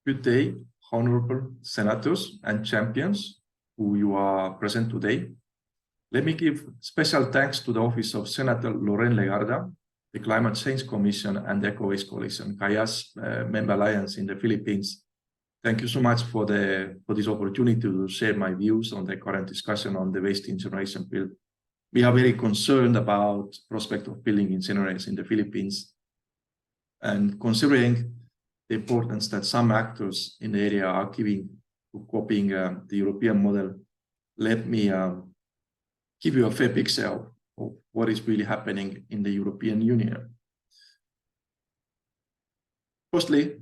Good day, honorable senators and champions who you are present today. Let me give special thanks to the Office of Senator Loren Legarda, the Climate Change Commission and the Eco-Waste Coalition, CAIA's member alliance in the Philippines. Thank you so much for this opportunity to share my views on the current discussion on the waste incineration bill. We are very concerned about the prospect of building incinerators in the Philippines, and considering the importance that some actors in the area are giving to copying the European model, let me give you a fair picture of what is really happening in the European Union. Firstly,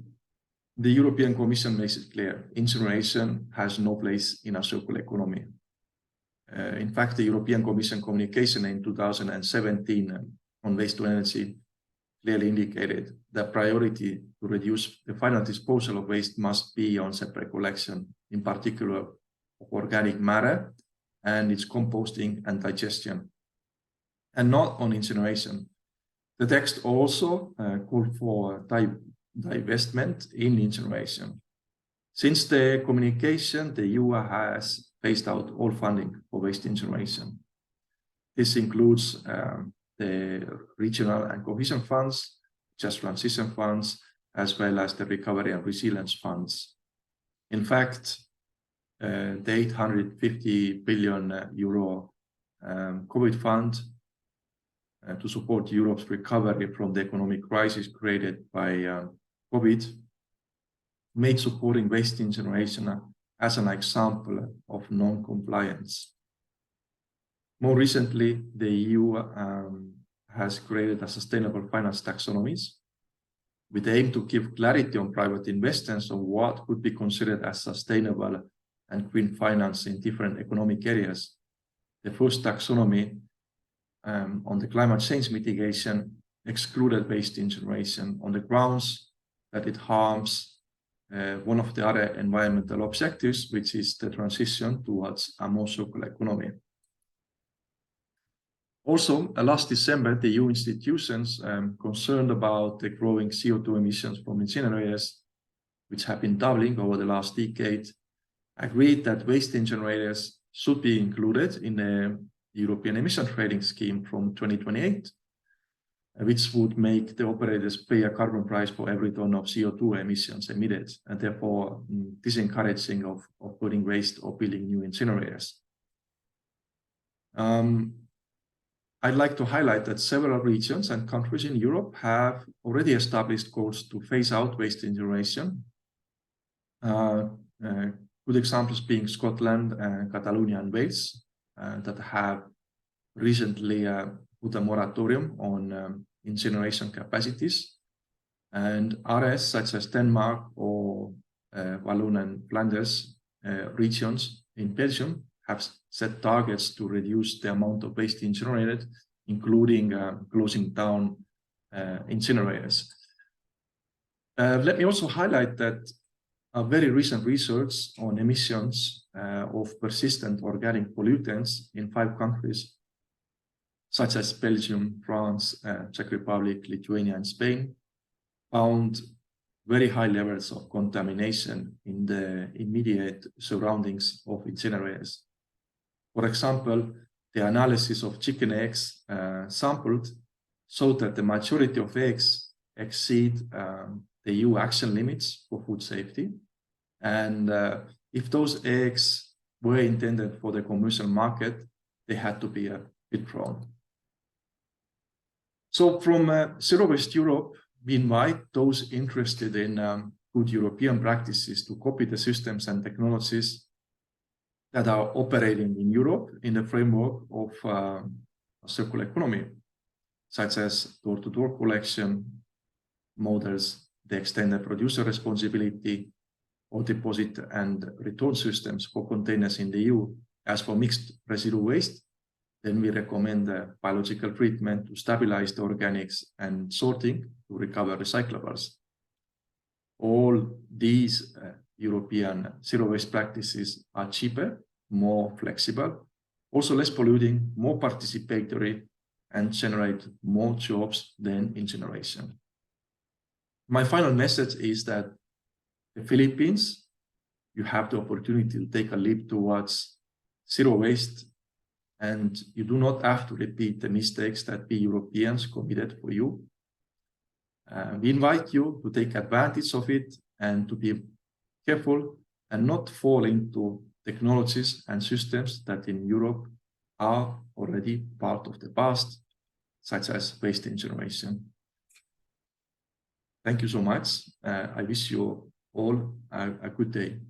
the European Commission makes it clear incineration has no place in a circular economy. In fact, the European Commission communication in 2017 on waste to energy clearly indicated that priority to reduce the final disposal of waste must be on separate collection, in particular of organic matter and its composting and digestion, and not on incineration. The text also called for divestment in incineration. Since the communication, the EU has phased out all funding for waste incineration. This includes the regional and cohesion funds, just transition funds, as well as the recovery and resilience funds. In fact, the 850 billion euro COVID fund to support Europe's recovery from the economic crisis created by COVID made supporting waste incineration as an example of non-compliance. More recently, the EU has created a sustainable finance taxonomies with the aim to give clarity on private investments on what could be considered as sustainable and green finance in different economic areas. The first taxonomy on the climate change mitigation excluded waste incineration on the grounds that it harms one of the other environmental objectives, which is the transition towards a more circular economy. Also, last December, the EU institutions concerned about the growing CO2 emissions from incinerators, which have been doubling over the last decade, agreed that waste incinerators should be included in the European emission trading scheme from 2028, which would make the operators pay a carbon price for every ton of CO2 emissions emitted, and therefore disencouraging of putting waste or building new incinerators. I'd like to highlight that several regions and countries in Europe have already established goals to phase out waste incineration. Good examples being Scotland, Catalonia, and Wales that have recently put a moratorium on incineration capacities, and others such as Denmark or Walloon and Flanders regions in Belgium have set targets to reduce the amount of waste incinerated, including closing down incinerators. Let me also highlight that a very recent research on emissions of persistent organic pollutants in 5 countries, such as Belgium, France, Czech Republic, Lithuania, and Spain, found very high levels of contamination in the immediate surroundings of incinerators. For example, the analysis of chicken eggs sampled showed that the majority of eggs exceed the EU action limits for food safety. And if those eggs were intended for the commercial market, they had to be withdrawn. So from Zero Waste Europe, we invite those interested in good European practices to copy the systems and technologies that are operating in Europe in the framework of a circular economy, such as door-to-door collection models, the extended producer responsibility, or deposit and return systems for containers in the EU. As for mixed residue waste, then we recommend biological treatment to stabilize the organics and sorting to recover recyclables. All these European zero waste practices are cheaper, more flexible, also less polluting, more participatory, and generate more jobs than incineration. My final message is that the Philippines, you have the opportunity to take a leap towards zero waste, and you do not have to repeat the mistakes that we Europeans committed for you. We invite you to take advantage of it and to be careful and not fall into technologies and systems that in Europe are already part of the past, such as waste incineration. Thank you so much. I wish you all a good day.